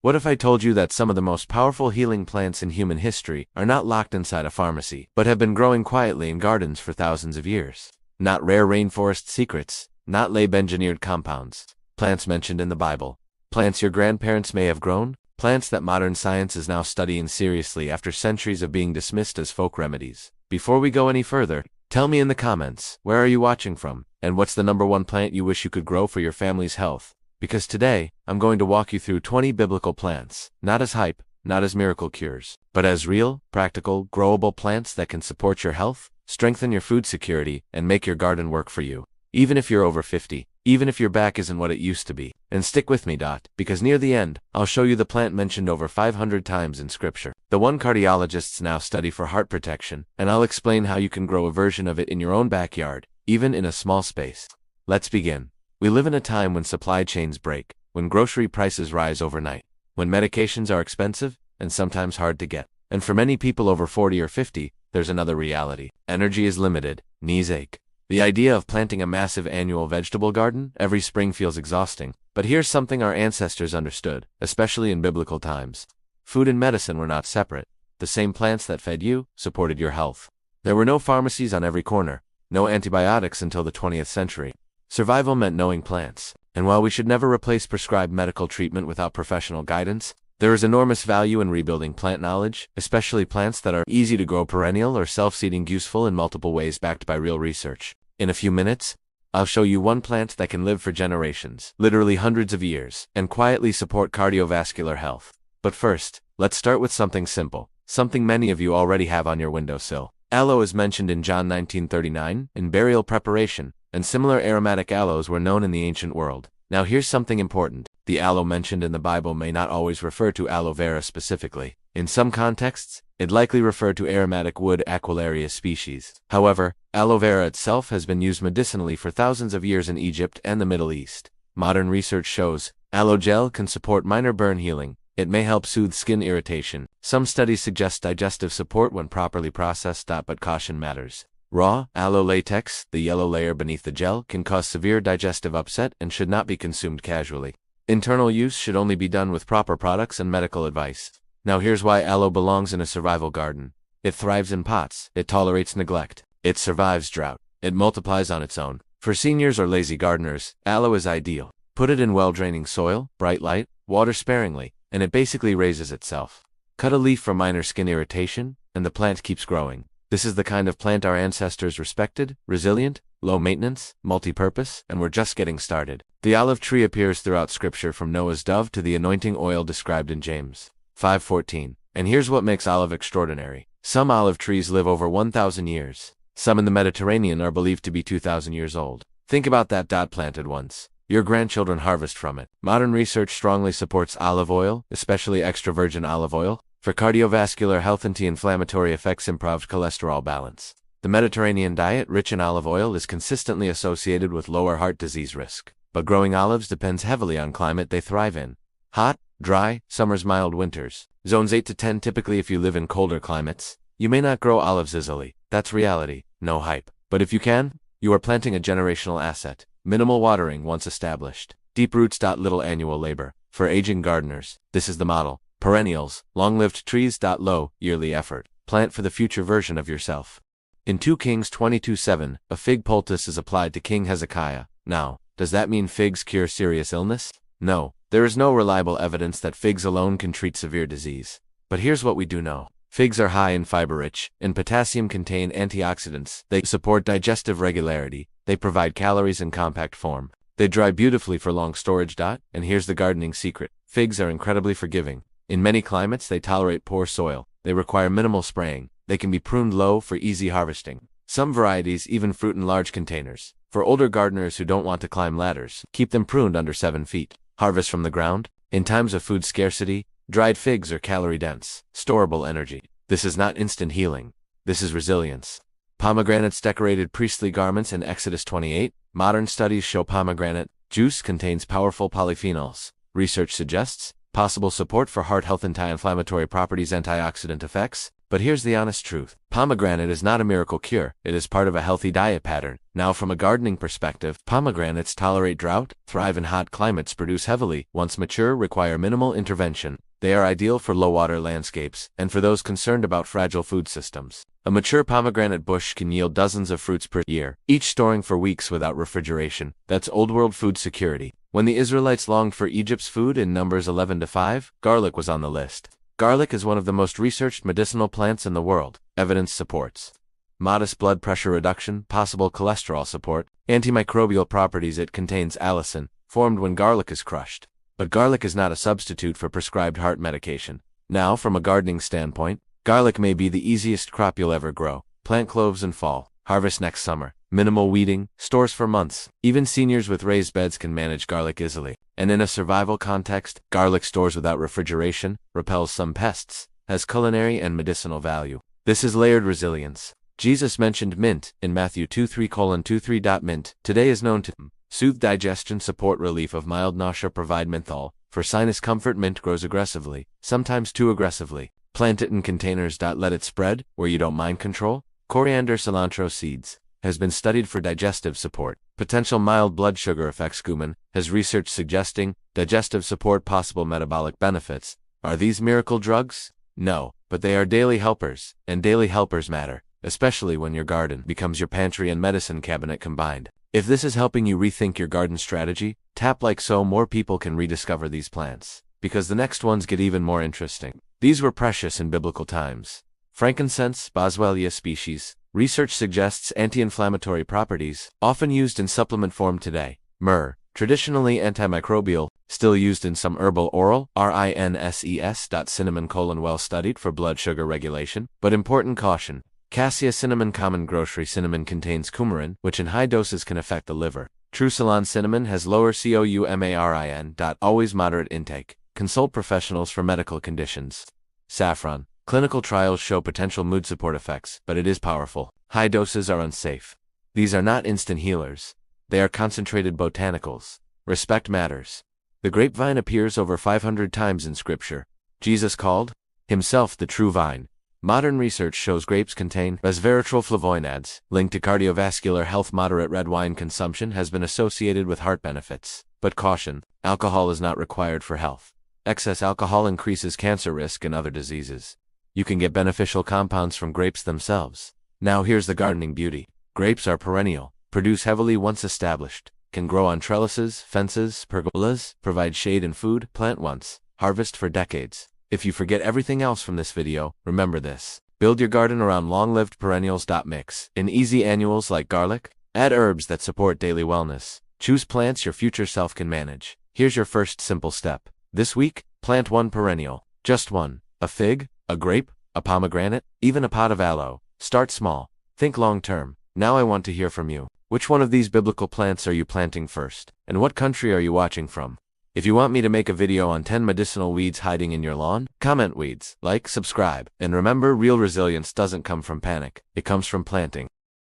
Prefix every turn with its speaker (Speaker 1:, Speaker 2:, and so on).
Speaker 1: What if I told you that some of the most powerful healing plants in human history are not locked inside a pharmacy, but have been growing quietly in gardens for thousands of years? Not rare rainforest secrets, not lab-engineered compounds. Plants mentioned in the Bible. Plants your grandparents may have grown, plants that modern science is now studying seriously after centuries of being dismissed as folk remedies. Before we go any further, tell me in the comments, where are you watching from, and what's the #1 plant you wish you could grow for your family's health? Because today, I'm going to walk you through 20 biblical plants, not as hype, not as miracle cures, but as real, practical, growable plants that can support your health, strengthen your food security, and make your garden work for you. Even if you're over 50, even if your back isn't what it used to be. And stick with me, because near the end, I'll show you the plant mentioned over 500 times in scripture. The one cardiologists now study for heart protection, and I'll explain how you can grow a version of it in your own backyard, even in a small space. Let's begin. We live in a time when supply chains break, when grocery prices rise overnight, when medications are expensive and sometimes hard to get. And for many people over 40 or 50, there's another reality. Energy is limited, knees ache. The idea of planting a massive annual vegetable garden every spring feels exhausting, but here's something our ancestors understood, especially in biblical times. Food and medicine were not separate. The same plants that fed you supported your health. There were no pharmacies on every corner, no antibiotics until the 20th century. Survival meant knowing plants, and while we should never replace prescribed medical treatment without professional guidance, there is enormous value in rebuilding plant knowledge, especially plants that are easy to grow, perennial or self-seeding, useful in multiple ways backed by real research. In a few minutes, I'll show you one plant that can live for generations, literally hundreds of years, and quietly support cardiovascular health. But first, let's start with something simple, something many of you already have on your windowsill. Aloe is mentioned in John 19:39, in burial preparation, and similar aromatic aloes were known in the ancient world. Now here's something important. The aloe mentioned in the Bible may not always refer to aloe vera specifically. In some contexts, it likely referred to aromatic wood Aquilaria species. However, aloe vera itself has been used medicinally for thousands of years in Egypt and the Middle East. Modern research shows aloe gel can support minor burn healing. It may help soothe skin irritation. Some studies suggest digestive support when properly processed, but caution matters. Raw aloe latex, the yellow layer beneath the gel, can cause severe digestive upset and should not be consumed casually. Internal use should only be done with proper products and medical advice. Now here's why aloe belongs in a survival garden. It thrives in pots. It tolerates neglect. It survives drought. It multiplies on its own. For seniors or lazy gardeners, aloe is ideal. Put it in well-draining soil, bright light, water sparingly, and it basically raises itself. Cut a leaf for minor skin irritation, and the plant keeps growing. This is the kind of plant our ancestors respected, resilient, low maintenance, multi-purpose, and we're just getting started. The olive tree appears throughout scripture, from Noah's dove to the anointing oil described in James 5:14. And here's what makes olive extraordinary. Some olive trees live over 1,000 years. Some in the Mediterranean are believed to be 2,000 years old. Think about that, planted once. Your grandchildren harvest from it. Modern research strongly supports olive oil, especially extra virgin olive oil, for cardiovascular health, anti-inflammatory effects, improved cholesterol balance. The Mediterranean diet, rich in olive oil, is consistently associated with lower heart disease risk. But growing olives depends heavily on climate they thrive in. Hot, dry, summers, mild winters. Zones 8 to 10 typically. If you live in colder climates, you may not grow olives easily. That's reality, no hype. But if you can, you are planting a generational asset. Minimal watering once established. Deep roots. Little annual labor. For aging gardeners, this is the model. Perennials, long-lived trees. Low yearly effort. Plant for the future version of yourself. In 2 Kings 22:7, a fig poultice is applied to King Hezekiah. Now, does that mean figs cure serious illness? No, there is no reliable evidence that figs alone can treat severe disease. But here's what we do know. Figs are high in fiber-rich, and potassium, contain antioxidants. They support digestive regularity. They provide calories in compact form. They dry beautifully for long storage. And here's the gardening secret. Figs are incredibly forgiving. In many climates, they tolerate poor soil. They require minimal spraying. They can be pruned low for easy harvesting. Some varieties even fruit in large containers. For older gardeners who don't want to climb ladders, keep them pruned under 7 feet. Harvest from the ground. In times of food scarcity, dried figs are calorie-dense, storable energy. This is not instant healing. This is resilience. Pomegranates decorated priestly garments in Exodus 28. Modern studies show pomegranate juice contains powerful polyphenols. Research suggests possible support for heart health, anti-inflammatory properties, antioxidant effects. But here's the honest truth. Pomegranate is not a miracle cure. It is part of a healthy diet pattern. Now, from a gardening perspective, pomegranates tolerate drought, thrive in hot climates, produce heavily, once mature, require minimal intervention. They are ideal for low-water landscapes, and for those concerned about fragile food systems. A mature pomegranate bush can yield dozens of fruits per year, each storing for weeks without refrigeration. That's old-world food security. When the Israelites longed for Egypt's food in Numbers 11-5, garlic was on the list. Garlic is one of the most researched medicinal plants in the world. Evidence supports modest blood pressure reduction, possible cholesterol support, antimicrobial properties. It contains allicin, formed when garlic is crushed. But garlic is not a substitute for prescribed heart medication. Now, from a gardening standpoint, garlic may be the easiest crop you'll ever grow. Plant cloves in fall, harvest next summer. Minimal weeding, stores for months. Even seniors with raised beds can manage garlic easily. And in a survival context, garlic stores without refrigeration, repels some pests, has culinary and medicinal value. This is layered resilience. Jesus mentioned mint in Matthew 23:23. Mint today is known to soothe digestion, support relief of mild nausea, provide menthol. For sinus comfort, mint grows aggressively, sometimes too aggressively. Plant it in containers. Let it spread, where you don't mind control. Coriander, cilantro seeds, has been studied for digestive support. Potential mild blood sugar effects. Cumin has research suggesting digestive support, possible metabolic benefits. Are these miracle drugs? No, but they are daily helpers, and daily helpers matter, especially when your garden becomes your pantry and medicine cabinet combined. If this is helping you rethink your garden strategy, tap like so more people can rediscover these plants, because the next ones get even more interesting. These were precious in biblical times. Frankincense, Boswellia species. Research suggests anti-inflammatory properties, often used in supplement form today. Myrrh, traditionally antimicrobial, still used in some herbal oral, RINSES. Cinnamon, well studied for blood sugar regulation, but important caution. Cassia cinnamon, common grocery cinnamon, contains coumarin, which in high doses can affect the liver. True Ceylon cinnamon has lower coumarin. Always moderate intake. Consult professionals for medical conditions. Saffron. Clinical trials show potential mood support effects, but it is powerful. High doses are unsafe. These are not instant healers. They are concentrated botanicals. Respect matters. The grapevine appears over 500 times in Scripture. Jesus called himself the true vine. Modern research shows grapes contain resveratrol flavonoids, linked to cardiovascular health. Moderate red wine consumption has been associated with heart benefits. But caution, alcohol is not required for health. Excess alcohol increases cancer risk and other diseases. You can get beneficial compounds from grapes themselves. Now here's the gardening beauty. Grapes are perennial, produce heavily once established, can grow on trellises, fences, pergolas, provide shade and food, plant once, harvest for decades. If you forget everything else from this video, remember this. Build your garden around long-lived perennials. Mix in easy annuals like garlic. Add herbs that support daily wellness. Choose plants your future self can manage. Here's your first simple step. This week, plant one perennial. Just one. A fig, a grape, a pomegranate, even a pot of aloe. Start small. Think long-term. Now I want to hear from you. Which one of these biblical plants are you planting first? And what country are you watching from? If you want me to make a video on 10 medicinal weeds hiding in your lawn, comment weeds, like, subscribe, and remember, real resilience doesn't come from panic. It comes from planting.